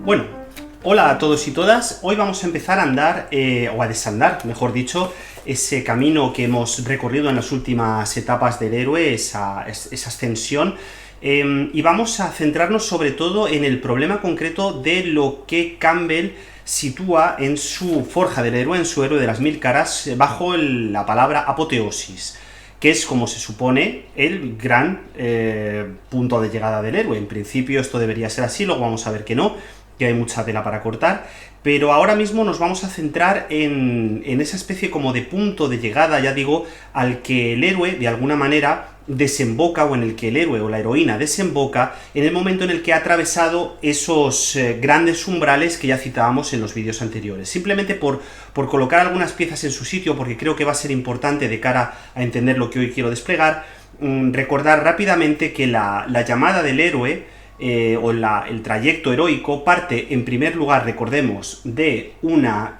Bueno, hola a todos y todas. Hoy vamos a empezar a andar, o a desandar, mejor dicho, ese camino que hemos recorrido en las últimas etapas del héroe, esa ascensión, y vamos a centrarnos sobre todo en el problema concreto de lo que Campbell sitúa en su Forja del Héroe, en su Héroe de las Mil Caras, bajo la palabra apoteosis, que es, como se supone, el gran punto de llegada del héroe. En principio esto debería ser así, luego vamos a ver que no, que hay mucha tela para cortar, pero ahora mismo nos vamos a centrar en esa especie como de punto de llegada, ya digo, al que el héroe, de alguna manera, desemboca, o en el que el héroe o la heroína desemboca, en el momento en el que ha atravesado esos grandes umbrales que ya citábamos en los vídeos anteriores. Simplemente por colocar algunas piezas en su sitio, porque creo que va a ser importante de cara a entender lo que hoy quiero desplegar, recordar rápidamente que la llamada del héroe, el trayecto heroico, parte, en primer lugar, recordemos, de una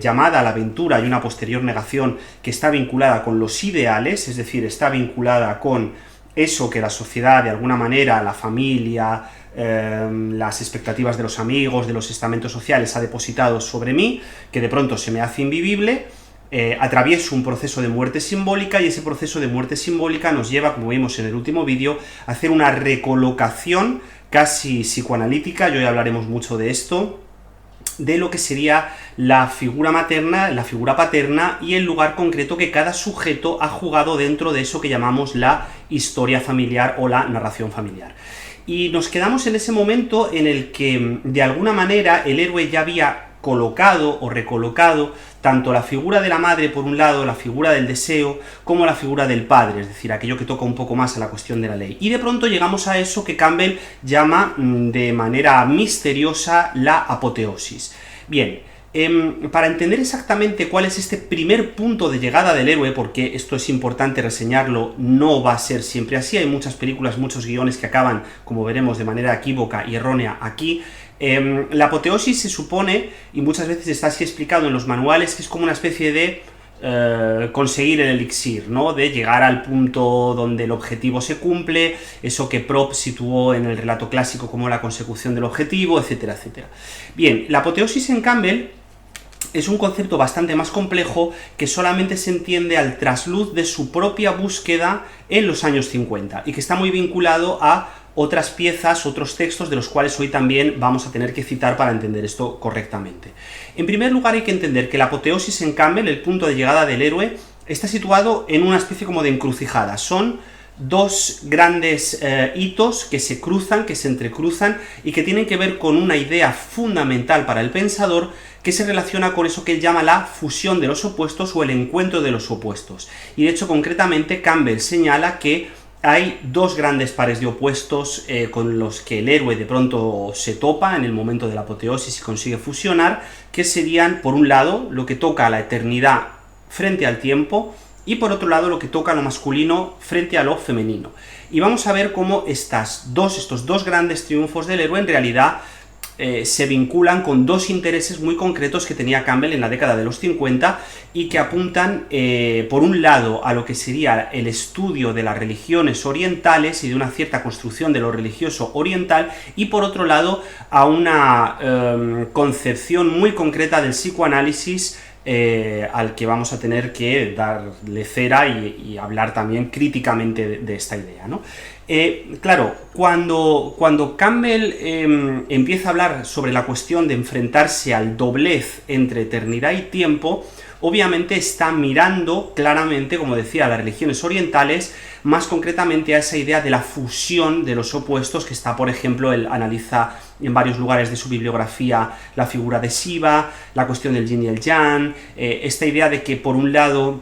llamada a la aventura y una posterior negación que está vinculada con los ideales, es decir, está vinculada con eso que la sociedad, de alguna manera, la familia, las expectativas de los amigos, de los estamentos sociales, ha depositado sobre mí, que de pronto se me hace invivible. Atravieso un proceso de muerte simbólica, y ese proceso de muerte simbólica nos lleva, como vimos en el último vídeo, a hacer una recolocación casi psicoanalítica, y hoy hablaremos mucho de esto, de lo que sería la figura materna, la figura paterna, y el lugar concreto que cada sujeto ha jugado dentro de eso que llamamos la historia familiar o la narración familiar. Y nos quedamos en ese momento en el que, de alguna manera, el héroe ya había colocado o recolocado tanto la figura de la madre, por un lado, la figura del deseo, como la figura del padre, es decir, aquello que toca un poco más a la cuestión de la ley. Y de pronto llegamos a eso que Campbell llama de manera misteriosa la apoteosis. Bien, para entender exactamente cuál es este primer punto de llegada del héroe, porque esto es importante reseñarlo, no va a ser siempre así, hay muchas películas, muchos guiones que acaban, como veremos, de manera equívoca y errónea aquí. La apoteosis se supone, y muchas veces está así explicado en los manuales, que es como una especie de conseguir el elixir, ¿no? De llegar al punto donde el objetivo se cumple, eso que Propp situó en el relato clásico como la consecución del objetivo, etcétera, etcétera. Bien, la apoteosis en Campbell es un concepto bastante más complejo que solamente se entiende al trasluz de su propia búsqueda en los años 50, y que está muy vinculado a otras piezas, otros textos, de los cuales hoy también vamos a tener que citar para entender esto correctamente. En primer lugar, hay que entender que la apoteosis en Campbell, el punto de llegada del héroe, está situado en una especie como de encrucijada. Son dos grandes hitos que se cruzan, que se entrecruzan, y que tienen que ver con una idea fundamental para el pensador, que se relaciona con eso que él llama la fusión de los opuestos, o el encuentro de los opuestos. Y de hecho, concretamente, Campbell señala que hay dos grandes pares de opuestos con los que el héroe de pronto se topa en el momento de la apoteosis y consigue fusionar, que serían, por un lado, lo que toca a la eternidad frente al tiempo, y por otro lado, lo que toca a lo masculino frente a lo femenino. Y vamos a ver cómo estos dos grandes triunfos del héroe en realidad se vinculan con dos intereses muy concretos que tenía Campbell en la década de los 50, y que apuntan, por un lado, a lo que sería el estudio de las religiones orientales y de una cierta construcción de lo religioso oriental, y por otro lado, a una concepción muy concreta del psicoanálisis, al que vamos a tener que darle cera y hablar también críticamente de esta idea, ¿no? Claro, cuando Campbell empieza a hablar sobre la cuestión de enfrentarse al doblez entre eternidad y tiempo, obviamente está mirando claramente, como decía, a las religiones orientales, más concretamente a esa idea de la fusión de los opuestos, que está, por ejemplo, él analiza en varios lugares de su bibliografía la figura de Shiva, la cuestión del yin y el yang, esta idea de que, por un lado,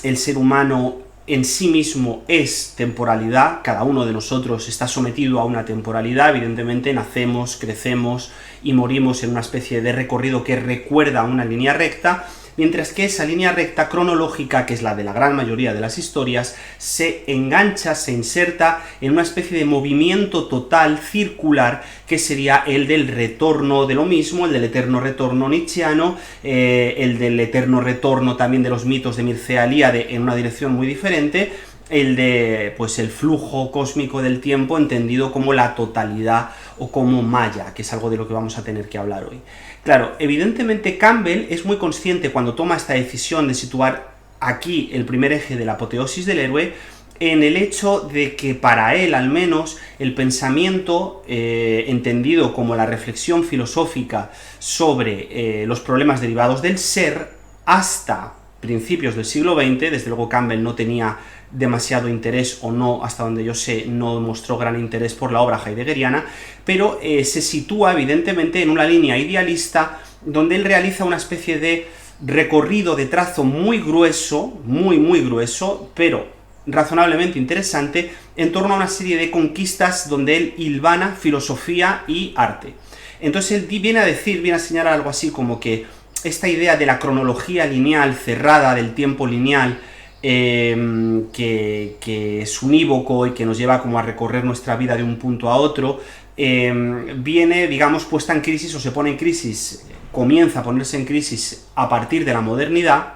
el ser humano en sí mismo es temporalidad, cada uno de nosotros está sometido a una temporalidad, evidentemente nacemos, crecemos y morimos en una especie de recorrido que recuerda una línea recta, mientras que esa línea recta cronológica, que es la de la gran mayoría de las historias, se engancha, se inserta en una especie de movimiento total, circular, que sería el del retorno de lo mismo, el del eterno retorno nietzscheano, el del eterno retorno también de los mitos de Mircea Eliade en una dirección muy diferente, el de pues el flujo cósmico del tiempo entendido como la totalidad o como Maya, que es algo de lo que vamos a tener que hablar hoy. Claro, evidentemente Campbell es muy consciente cuando toma esta decisión de situar aquí el primer eje de la apoteosis del héroe, en el hecho de que para él, al menos, el pensamiento, entendido como la reflexión filosófica sobre los problemas derivados del ser, hasta principios del siglo XX, desde luego Campbell no tenía demasiado interés, o no, hasta donde yo sé, no mostró gran interés por la obra heideggeriana, pero se sitúa evidentemente en una línea idealista donde él realiza una especie de recorrido de trazo muy grueso, muy grueso, pero razonablemente interesante, en torno a una serie de conquistas donde él hilvana filosofía y arte. Entonces él viene a señalar algo así como que esta idea de la cronología lineal cerrada, del tiempo lineal, que es unívoco y que nos lleva como a recorrer nuestra vida de un punto a otro, viene, digamos, puesta en crisis, o se pone en crisis, comienza a ponerse en crisis a partir de la modernidad.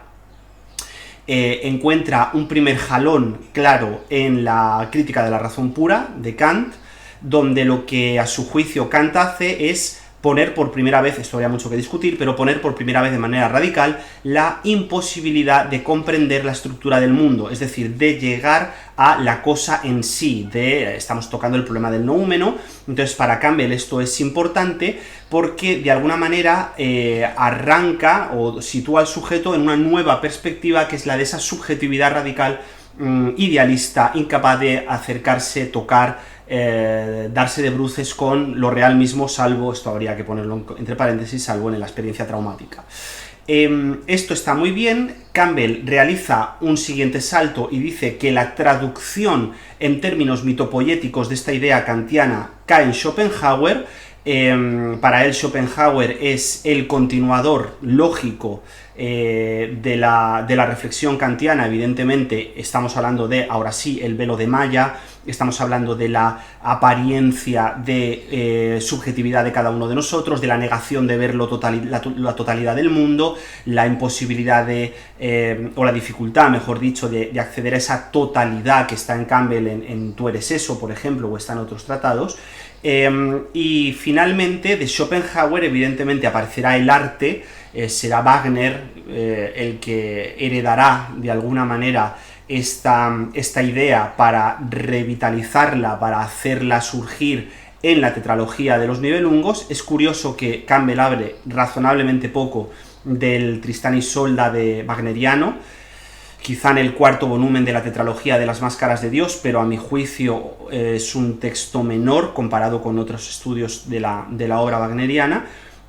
Encuentra un primer jalón claro en la crítica de la razón pura de Kant, donde lo que a su juicio Kant hace es poner por primera vez, esto habría mucho que discutir, pero poner por primera vez de manera radical la imposibilidad de comprender la estructura del mundo, es decir, de llegar a la cosa en sí, estamos tocando el problema del noúmeno. Entonces para Campbell esto es importante porque de alguna manera arranca o sitúa al sujeto en una nueva perspectiva, que es la de esa subjetividad radical, idealista, incapaz de acercarse, tocar, darse de bruces con lo real mismo, salvo, esto habría que ponerlo entre paréntesis, salvo en la experiencia traumática. Esto está muy bien. Campbell realiza un siguiente salto y dice que la traducción en términos mitopoyéticos de esta idea kantiana cae en Schopenhauer. Para él Schopenhauer es el continuador lógico de la reflexión kantiana. Evidentemente estamos hablando de, ahora sí, el velo de Maya, estamos hablando de la apariencia de subjetividad de cada uno de nosotros, de la negación de ver la totalidad del mundo, la imposibilidad o la dificultad, mejor dicho, de acceder a esa totalidad que está en Campbell en Tú eres eso, por ejemplo, o está en otros tratados. Y finalmente de Schopenhauer evidentemente aparecerá el arte, será Wagner el que heredará de alguna manera esta idea para revitalizarla, para hacerla surgir en la tetralogía de los Nibelungos. Es curioso que Campbell hable razonablemente poco del Tristán y Isolda de wagneriano, quizá en el cuarto volumen de la tetralogía de las Máscaras de Dios, pero a mi juicio es un texto menor comparado con otros estudios de la obra wagneriana.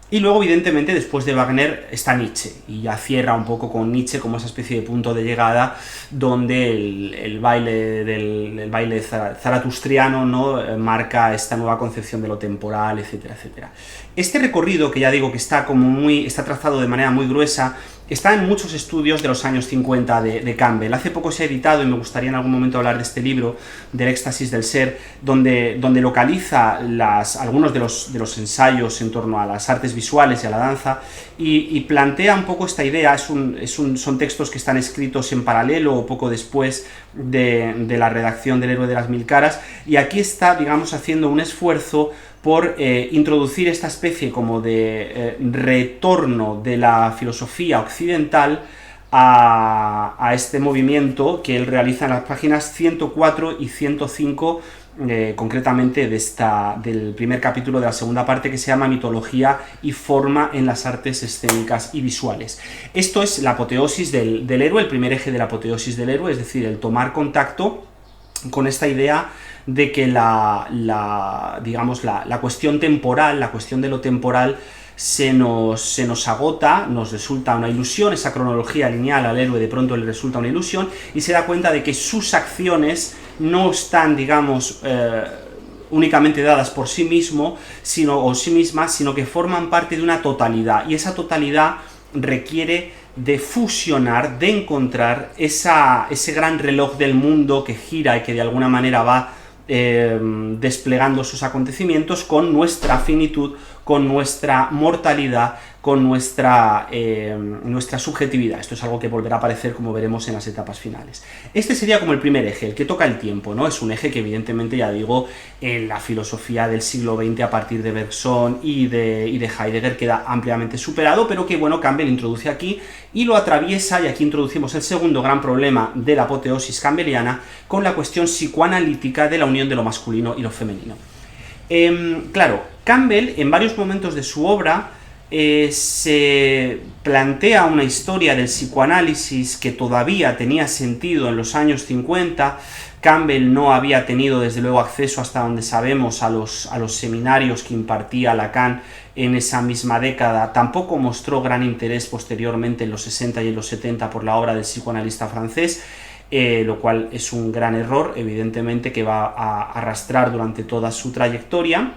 Y luego, evidentemente, después de Wagner está Nietzsche, y ya cierra un poco con Nietzsche como esa especie de punto de llegada donde el baile zaratustriano, ¿no?, marca esta nueva concepción de lo temporal, etcétera, etcétera. Este recorrido, que ya digo que está trazado de manera muy gruesa, está en muchos estudios de los años 50 de Campbell. Hace poco se ha editado, y me gustaría en algún momento hablar de este libro, del éxtasis del ser, donde localiza algunos de los ensayos en torno a las artes visuales y a la danza, y plantea un poco esta idea. Son textos que están escritos en paralelo o poco después de la redacción del Héroe de las Mil Caras, y aquí está, digamos, haciendo un esfuerzo por introducir esta especie como de retorno de la filosofía occidental a este movimiento que él realiza en las páginas 104 y 105, concretamente del primer capítulo de la segunda parte, que se llama Mitología y forma en las artes escénicas y visuales. Esto es la apoteosis del héroe, el primer eje de la apoteosis del héroe, es decir, el tomar contacto con esta idea de que la cuestión temporal, la cuestión de lo temporal, se nos agota, nos resulta una ilusión. Esa cronología lineal al héroe de pronto le resulta una ilusión, y se da cuenta de que sus acciones no están, digamos, únicamente dadas por sí mismo, sí mismas, sino que forman parte de una totalidad, y esa totalidad requiere de fusionar, de encontrar ese gran reloj del mundo que gira y que de alguna manera va desplegando sus acontecimientos con nuestra finitud, con nuestra mortalidad, con nuestra subjetividad. Esto es algo que volverá a aparecer, como veremos, en las etapas finales. Este sería como el primer eje, el que toca el tiempo, ¿no? Es un eje que evidentemente, ya digo, en la filosofía del siglo XX a partir de Bergson y de Heidegger queda ampliamente superado, pero que, bueno, Campbell introduce aquí y lo atraviesa, y aquí introducimos el segundo gran problema de la apoteosis campbelliana, con la cuestión psicoanalítica de la unión de lo masculino y lo femenino. Claro, Campbell, en varios momentos de su obra, se plantea una historia del psicoanálisis que todavía tenía sentido en los años 50. Campbell no había tenido, desde luego, acceso, hasta donde sabemos, a los seminarios que impartía Lacan en esa misma década. Tampoco mostró gran interés posteriormente, en los 60 y en los 70, por la obra del psicoanalista francés, lo cual es un gran error, evidentemente, que va a arrastrar durante toda su trayectoria,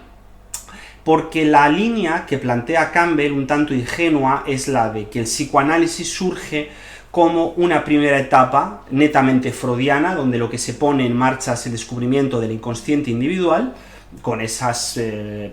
porque la línea que plantea Campbell, un tanto ingenua, es la de que el psicoanálisis surge como una primera etapa netamente freudiana, donde lo que se pone en marcha es el descubrimiento del inconsciente individual, con esas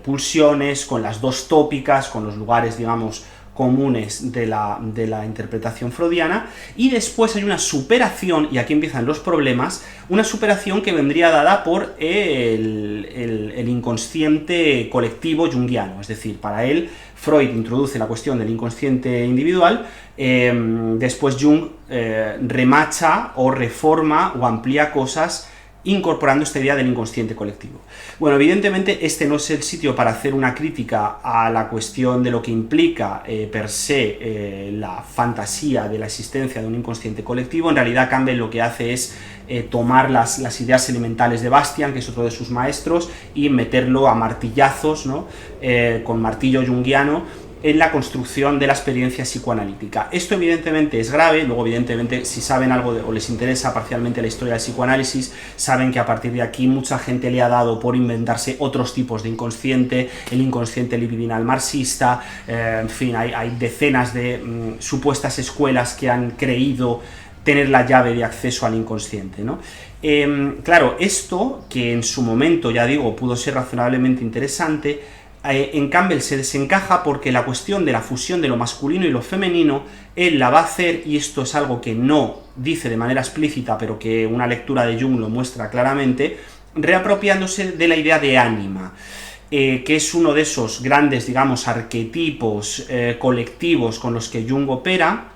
pulsiones, con las dos tópicas, con los lugares, digamos, comunes de la interpretación freudiana, y después hay una superación, y aquí empiezan los problemas, una superación que vendría dada por el inconsciente colectivo junguiano. Es decir, para él, Freud introduce la cuestión del inconsciente individual, después Jung remacha o reforma o amplía cosas incorporando esta idea del inconsciente colectivo. Bueno, evidentemente este no es el sitio para hacer una crítica a la cuestión de lo que implica per se la fantasía de la existencia de un inconsciente colectivo. En realidad Campbell lo que hace es tomar las ideas elementales de Bastian, que es otro de sus maestros, y meterlo a martillazos, ¿no? Con martillo junguiano, en la construcción de la experiencia psicoanalítica. Esto evidentemente es grave. Luego, evidentemente, si saben algo o les interesa parcialmente la historia del psicoanálisis, saben que a partir de aquí mucha gente le ha dado por inventarse otros tipos de inconsciente, el inconsciente libidinal marxista, en fin, hay decenas de supuestas escuelas que han creído tener la llave de acceso al inconsciente, ¿no? Claro, esto, que en su momento, ya digo, pudo ser razonablemente interesante, en Campbell se desencaja porque la cuestión de la fusión de lo masculino y lo femenino, él la va a hacer, y esto es algo que no dice de manera explícita, pero que una lectura de Jung lo muestra claramente, reapropiándose de la idea de ánima, que es uno de esos grandes, digamos, arquetipos colectivos con los que Jung opera,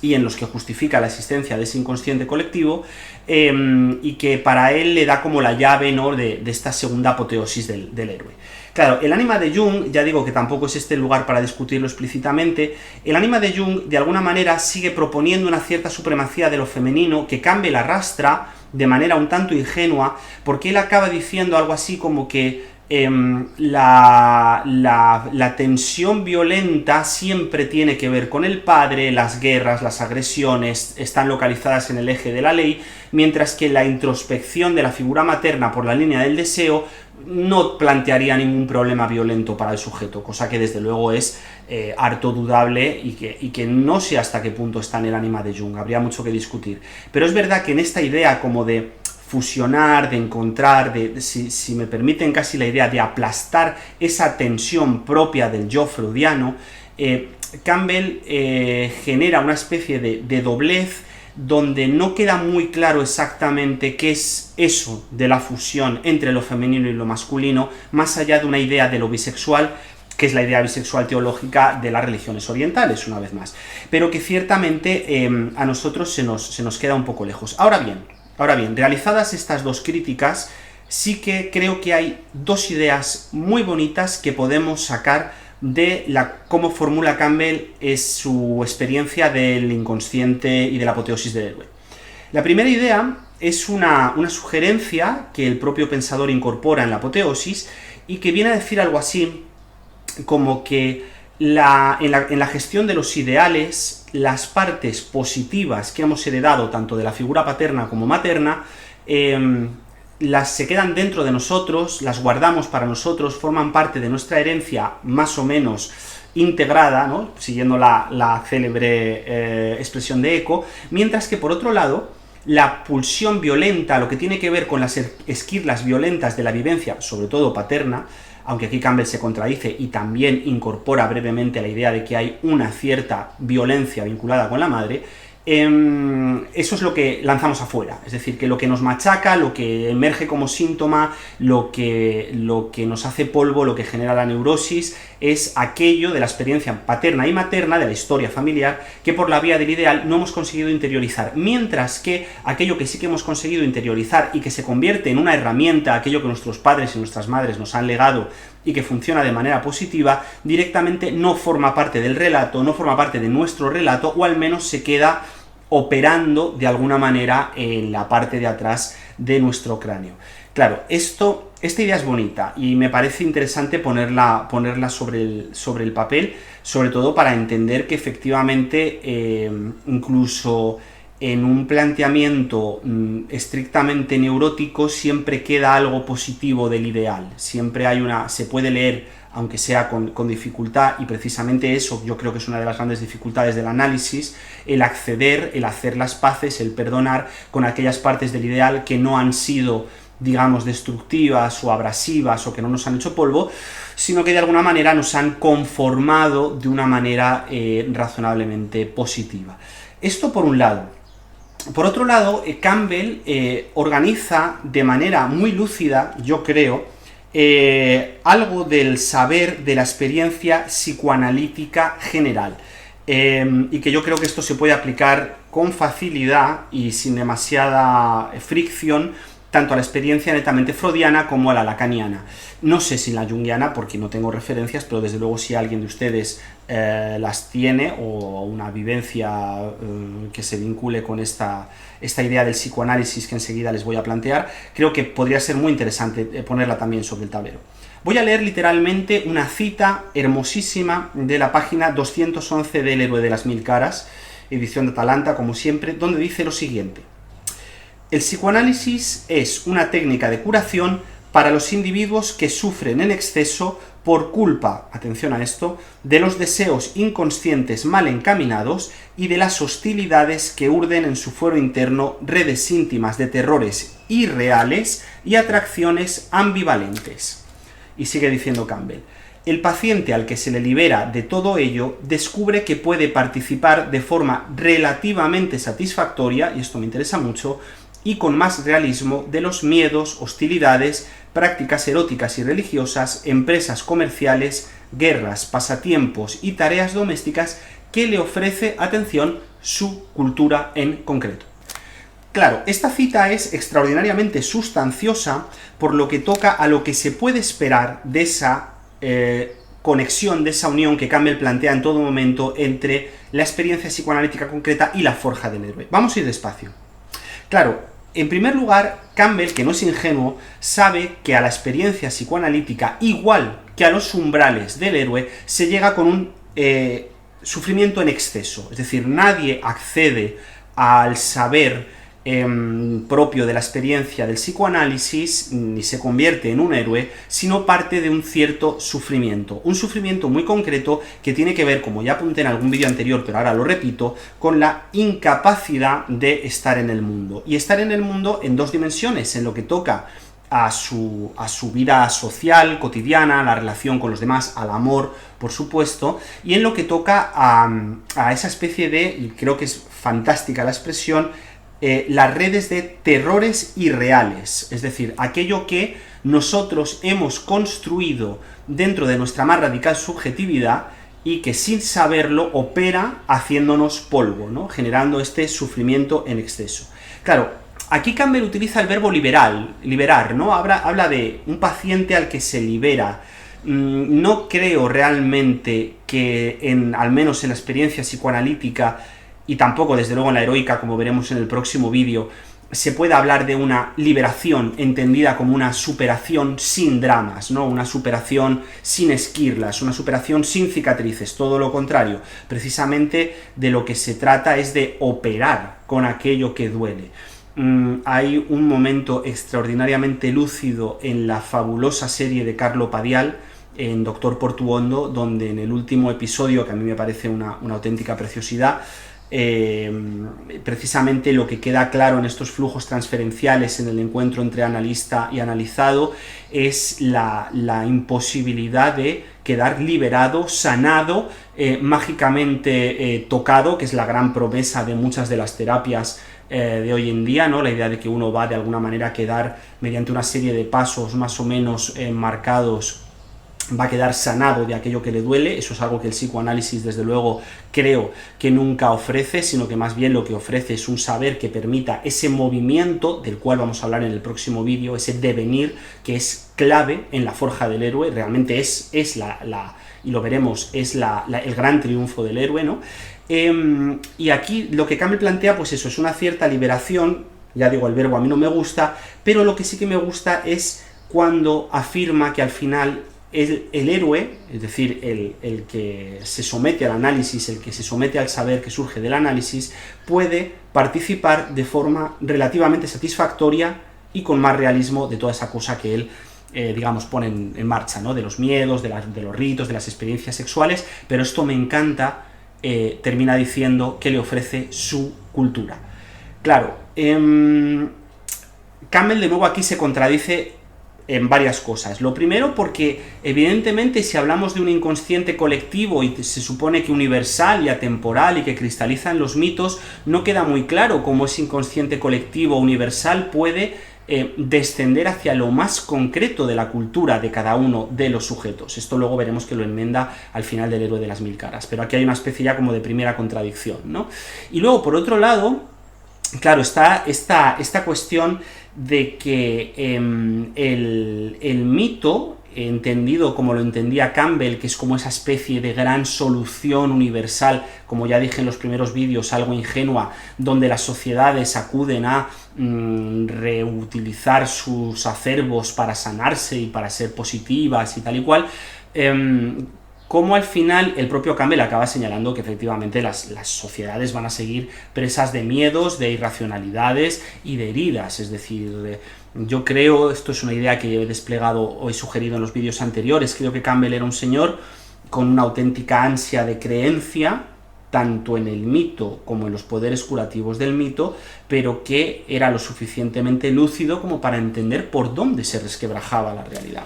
y en los que justifica la existencia de ese inconsciente colectivo, y que para él le da como la llave, ¿no?, de esta segunda apoteosis del héroe. Claro, el ánima de Jung, ya digo que tampoco es este el lugar para discutirlo explícitamente, el ánima de Jung de alguna manera sigue proponiendo una cierta supremacía de lo femenino que Campbell arrastra de manera un tanto ingenua, porque él acaba diciendo algo así como que la tensión violenta siempre tiene que ver con el padre, las guerras, las agresiones están localizadas en el eje de la ley, mientras que la introspección de la figura materna por la línea del deseo no plantearía ningún problema violento para el sujeto, cosa que desde luego es harto dudable y que no sé hasta qué punto está en el ánima de Jung, habría mucho que discutir. Pero es verdad que en esta idea como de fusionar, de encontrar, si me permiten casi la idea de aplastar esa tensión propia del yo freudiano, Campbell genera una especie de doblez donde no queda muy claro exactamente qué es eso de la fusión entre lo femenino y lo masculino, más allá de una idea de lo bisexual, que es la idea bisexual teológica de las religiones orientales, una vez más, pero que ciertamente a nosotros se nos queda un poco lejos. Ahora bien, realizadas estas dos críticas, sí que creo que hay dos ideas muy bonitas que podemos sacar de cómo formula Campbell su experiencia del inconsciente y de la apoteosis del héroe. La primera idea es una sugerencia que el propio pensador incorpora en la apoteosis y que viene a decir algo así como que en la gestión de los ideales, las partes positivas que hemos heredado tanto de la figura paterna como materna, se quedan dentro de nosotros, las guardamos para nosotros, forman parte de nuestra herencia más o menos integrada, ¿no?, siguiendo la célebre expresión de Eco, mientras que por otro lado, la pulsión violenta, lo que tiene que ver con las esquirlas violentas de la vivencia, sobre todo paterna, aunque aquí Campbell se contradice y también incorpora brevemente la idea de que hay una cierta violencia vinculada con la madre, eso es lo que lanzamos afuera, es decir, que lo que nos machaca, lo que emerge como síntoma, lo que nos hace polvo, lo que genera la neurosis, es aquello de la experiencia paterna y materna, de la historia familiar, que por la vía del ideal no hemos conseguido interiorizar, mientras que aquello que sí que hemos conseguido interiorizar y que se convierte en una herramienta, aquello que nuestros padres y nuestras madres nos han legado y que funciona de manera positiva, directamente no forma parte del relato, no forma parte de nuestro relato, o al menos se queda operando de alguna manera en la parte de atrás de nuestro cráneo. Claro, esta idea es bonita y me parece interesante ponerla sobre el papel, sobre todo para entender que efectivamente incluso en un planteamiento estrictamente neurótico siempre queda algo positivo del ideal, siempre se puede leer, aunque sea con dificultad, y precisamente eso yo creo que es una de las grandes dificultades del análisis, el acceder, el hacer las paces, el perdonar con aquellas partes del ideal que no han sido, digamos, destructivas o abrasivas o que no nos han hecho polvo, sino que de alguna manera nos han conformado de una manera razonablemente positiva. Esto por un lado. Por otro lado, Campbell organiza de manera muy lúcida, yo creo, algo del saber de la experiencia psicoanalítica general, y que yo creo que esto se puede aplicar con facilidad y sin demasiada fricción tanto a la experiencia netamente freudiana como a la lacaniana. No sé si la junguiana, porque no tengo referencias, pero desde luego si alguien de ustedes las tiene, o una vivencia que se vincule con esta idea del psicoanálisis que enseguida les voy a plantear, creo que podría ser muy interesante ponerla también sobre el tablero. Voy a leer literalmente una cita hermosísima de la página 211 del Héroe de las Mil Caras, edición de Atalanta, como siempre, donde dice lo siguiente: el psicoanálisis es una técnica de curación para los individuos que sufren en exceso por culpa, atención a esto, de los deseos inconscientes mal encaminados y de las hostilidades que urden en su fuero interno redes íntimas de terrores irreales y atracciones ambivalentes. Y sigue diciendo Campbell: el paciente al que se le libera de todo ello descubre que puede participar de forma relativamente satisfactoria, y esto me interesa mucho, y con más realismo, de los miedos, hostilidades, prácticas eróticas y religiosas, empresas comerciales, guerras, pasatiempos y tareas domésticas que le ofrece, atención, su cultura en concreto. Claro, esta cita es extraordinariamente sustanciosa por lo que toca a lo que se puede esperar de esa conexión, de esa unión que Campbell plantea en todo momento entre la experiencia psicoanalítica concreta y la forja del héroe. Vamos a ir despacio. Claro, en primer lugar, Campbell, que no es ingenuo, sabe que a la experiencia psicoanalítica, igual que a los umbrales del héroe, se llega con un sufrimiento en exceso. Es decir, nadie accede al saber propio de la experiencia del psicoanálisis, ni se convierte en un héroe, sino parte de un cierto sufrimiento. Un sufrimiento muy concreto que tiene que ver, como ya apunté en algún vídeo anterior, pero ahora lo repito, con la incapacidad de estar en el mundo. Y estar en el mundo en dos dimensiones, en lo que toca a su vida social, cotidiana, a la relación con los demás, al amor, por supuesto, y en lo que toca a esa especie de, y creo que es fantástica la expresión, las redes de terrores irreales, es decir, aquello que nosotros hemos construido dentro de nuestra más radical subjetividad y que sin saberlo opera haciéndonos polvo, ¿no? Generando este sufrimiento en exceso. Claro, aquí Campbell utiliza el verbo liberar, ¿no? Habla de un paciente al que se libera. No creo realmente que, al menos en la experiencia psicoanalítica, y tampoco, desde luego, en la heroica, como veremos en el próximo vídeo, se puede hablar de una liberación entendida como una superación sin dramas, ¿no? Una superación sin esquirlas, una superación sin cicatrices, todo lo contrario. Precisamente de lo que se trata es de operar con aquello que duele. Hay un momento extraordinariamente lúcido en la fabulosa serie de Carlo Padial, en Doctor Portuondo, donde en el último episodio, que a mí me parece una auténtica preciosidad, precisamente lo que queda claro en estos flujos transferenciales en el encuentro entre analista y analizado es la imposibilidad de quedar liberado, sanado, mágicamente tocado, que es la gran promesa de muchas de las terapias de hoy en día, ¿no? La idea de que uno va de alguna manera a quedar, mediante una serie de pasos más o menos marcados, va a quedar sanado de aquello que le duele. Eso es algo que el psicoanálisis, desde luego, creo que nunca ofrece, sino que más bien lo que ofrece es un saber que permita ese movimiento, del cual vamos a hablar en el próximo vídeo, ese devenir que es clave en la forja del héroe. Realmente es y lo veremos, es el gran triunfo del héroe, ¿no? Y aquí lo que Campbell plantea, pues eso, es una cierta liberación. Ya digo, el verbo a mí no me gusta, pero lo que sí que me gusta es cuando afirma que al final el héroe, es decir, el que se somete al análisis, el que se somete al saber que surge del análisis, puede participar de forma relativamente satisfactoria y con más realismo de toda esa cosa que él, digamos, pone en marcha, ¿no? De los miedos, de los ritos, de las experiencias sexuales. Pero esto me encanta, termina diciendo que le ofrece su cultura. Claro, Campbell de nuevo aquí se contradice en varias cosas. Lo primero, porque evidentemente si hablamos de un inconsciente colectivo y se supone que universal y atemporal y que cristaliza en los mitos, no queda muy claro cómo ese inconsciente colectivo universal puede descender hacia lo más concreto de la cultura de cada uno de los sujetos. Esto luego veremos que lo enmienda al final del Héroe de las Mil Caras, pero aquí hay una especie ya como de primera contradicción, ¿no? Y luego, por otro lado, claro, está esta cuestión de que el mito, entendido como lo entendía Campbell, que es como esa especie de gran solución universal, como ya dije en los primeros vídeos, algo ingenua, donde las sociedades acuden a reutilizar sus acervos para sanarse y para ser positivas y tal y cual, como al final el propio Campbell acaba señalando que efectivamente las sociedades van a seguir presas de miedos, de irracionalidades y de heridas. Es decir, yo creo, esto es una idea que he desplegado o he sugerido en los vídeos anteriores, creo que Campbell era un señor con una auténtica ansia de creencia, tanto en el mito como en los poderes curativos del mito, pero que era lo suficientemente lúcido como para entender por dónde se resquebrajaba la realidad.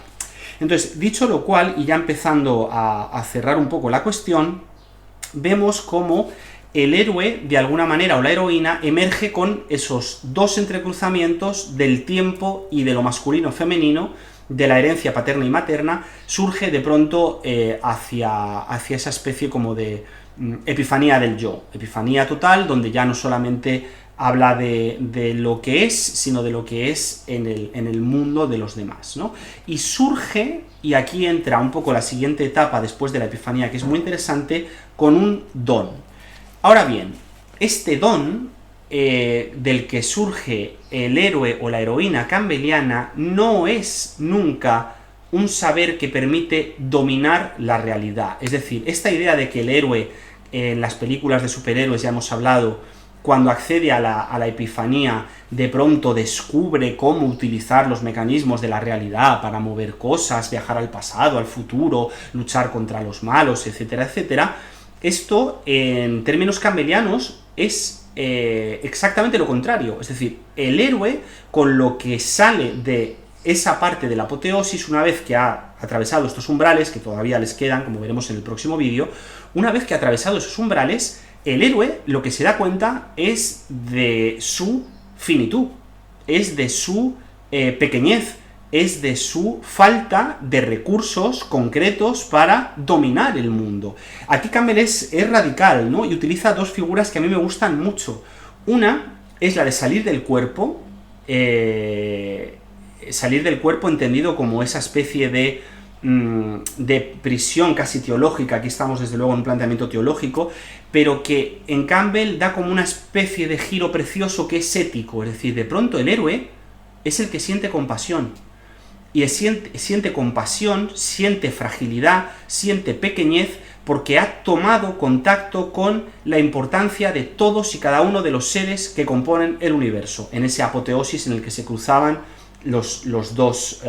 Entonces, dicho lo cual, y ya empezando a cerrar un poco la cuestión, vemos cómo el héroe, de alguna manera, o la heroína, emerge con esos dos entrecruzamientos del tiempo y de lo masculino-femenino, de la herencia paterna y materna, surge de pronto hacia esa especie como de epifanía del yo, epifanía total, donde ya no solamente habla de lo que es, sino de lo que es en el mundo de los demás, ¿no? Y surge, y aquí entra un poco la siguiente etapa después de la epifanía, que es muy interesante, con un don. Ahora bien, este don del que surge el héroe o la heroína campbelliana no es nunca un saber que permite dominar la realidad. Es decir, esta idea de que el héroe, en las películas de superhéroes ya hemos hablado, cuando accede a la epifanía, de pronto descubre cómo utilizar los mecanismos de la realidad para mover cosas, viajar al pasado, al futuro, luchar contra los malos, etcétera, etcétera. Esto, en términos campbellianos, es exactamente lo contrario. Es decir, el héroe, con lo que sale de esa parte de la apoteosis, una vez que ha atravesado estos umbrales, que todavía les quedan, como veremos en el próximo vídeo, una vez que ha atravesado esos umbrales, el héroe lo que se da cuenta es de su finitud, es de su pequeñez, es de su falta de recursos concretos para dominar el mundo. Aquí Campbell es radical, ¿no? Y utiliza dos figuras que a mí me gustan mucho. Una es la de salir del cuerpo entendido como esa especie de prisión casi teológica. Aquí estamos desde luego en un planteamiento teológico, pero que en Campbell da como una especie de giro precioso que es ético. Es decir, de pronto el héroe es el que siente compasión, y siente compasión, siente fragilidad, siente pequeñez, porque ha tomado contacto con la importancia de todos y cada uno de los seres que componen el universo, en ese apoteosis en el que se cruzaban los dos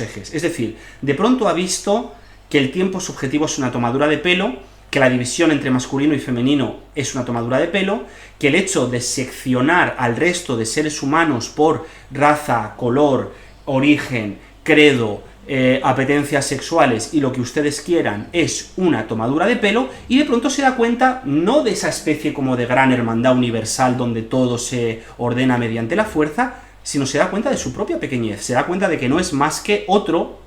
ejes. Es decir, de pronto ha visto que el tiempo subjetivo es una tomadura de pelo, que la división entre masculino y femenino es una tomadura de pelo, que el hecho de seccionar al resto de seres humanos por raza, color, origen, credo, apetencias sexuales y lo que ustedes quieran es una tomadura de pelo, y de pronto se da cuenta no de esa especie como de gran hermandad universal donde todo se ordena mediante la fuerza, sino se da cuenta de su propia pequeñez, se da cuenta de que no es más que otro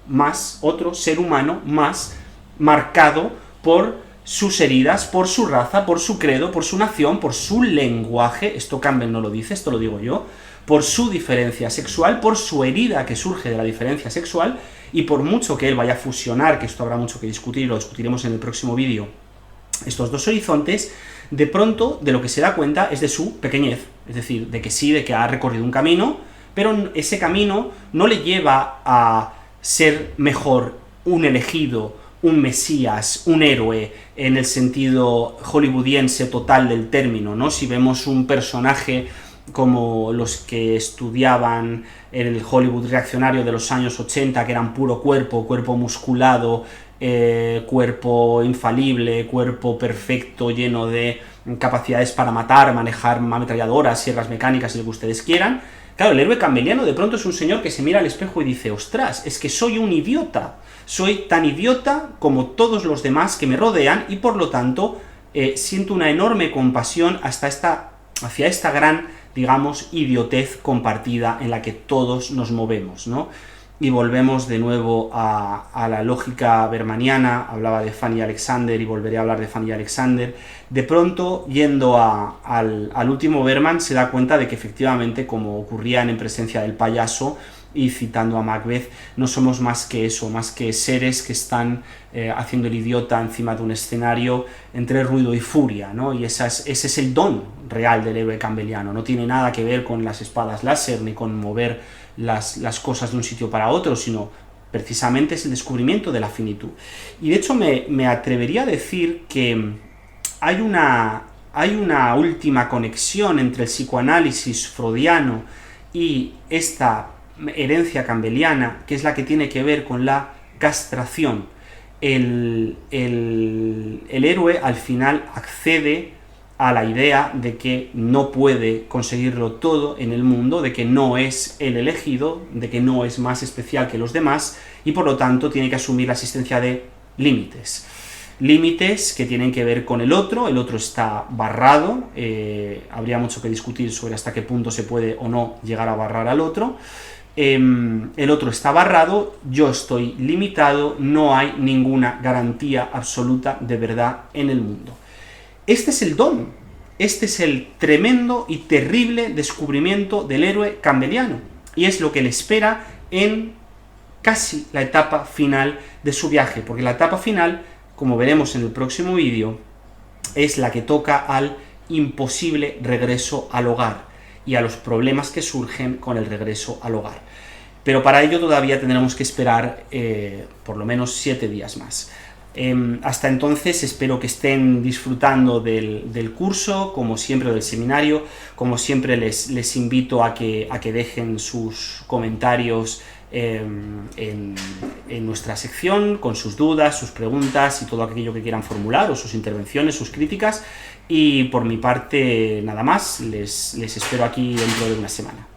ser humano más marcado por sus heridas, por su raza, por su credo, por su nación, por su lenguaje, esto Campbell no lo dice, esto lo digo yo, por su diferencia sexual, por su herida que surge de la diferencia sexual, y por mucho que él vaya a fusionar, que esto habrá mucho que discutir, lo discutiremos en el próximo vídeo, estos dos horizontes, de pronto de lo que se da cuenta es de su pequeñez, es decir, de que sí, de que ha recorrido un camino, pero ese camino no le lleva a ser mejor, un elegido, un mesías, un héroe, en el sentido hollywoodiense total del término, ¿no? Si vemos un personaje como los que estudiaban el Hollywood reaccionario de los años 80, que eran puro cuerpo, cuerpo musculado, cuerpo infalible, cuerpo perfecto, lleno de capacidades para matar, manejar ametralladoras, sierras mecánicas y lo que ustedes quieran. Claro, el héroe campbelliano de pronto es un señor que se mira al espejo y dice, ostras, es que soy un idiota, soy tan idiota como todos los demás que me rodean, y por lo tanto siento una enorme compasión hacia esta gran, digamos, idiotez compartida en la que todos nos movemos, ¿no? Y volvemos de nuevo a la lógica bermaniana, hablaba de Fanny Alexander y volveré a hablar de Fanny Alexander. De pronto, yendo al último Berman, se da cuenta de que efectivamente, como ocurría En presencia del payaso, y citando a Macbeth, no somos más que eso, más que seres que están haciendo el idiota encima de un escenario entre ruido y furia, ¿no? Y ese es el don real del héroe campbelliano, no tiene nada que ver con las espadas láser ni con mover las cosas de un sitio para otro, sino precisamente es el descubrimiento de la finitud. Y de hecho me atrevería a decir que hay una última conexión entre el psicoanálisis freudiano y esta herencia campbelliana, que es la que tiene que ver con la castración. El héroe al final accede a la idea de que no puede conseguirlo todo en el mundo, de que no es el elegido, de que no es más especial que los demás, y por lo tanto tiene que asumir la existencia de límites. Límites que tienen que ver con el otro está barrado, habría mucho que discutir sobre hasta qué punto se puede o no llegar a barrar al otro. El otro está barrado, yo estoy limitado, no hay ninguna garantía absoluta de verdad en el mundo. Este es el don, este es el tremendo y terrible descubrimiento del héroe campbelliano, y es lo que le espera en casi la etapa final de su viaje, porque la etapa final, como veremos en el próximo vídeo, es la que toca al imposible regreso al hogar y a los problemas que surgen con el regreso al hogar. Pero para ello todavía tendremos que esperar por lo menos 7 días más. Hasta entonces espero que estén disfrutando del curso, como siempre, del seminario. Como siempre les invito a que dejen sus comentarios en nuestra sección, con sus dudas, sus preguntas y todo aquello que quieran formular, o sus intervenciones, sus críticas. Y por mi parte nada más, les espero aquí dentro de una semana.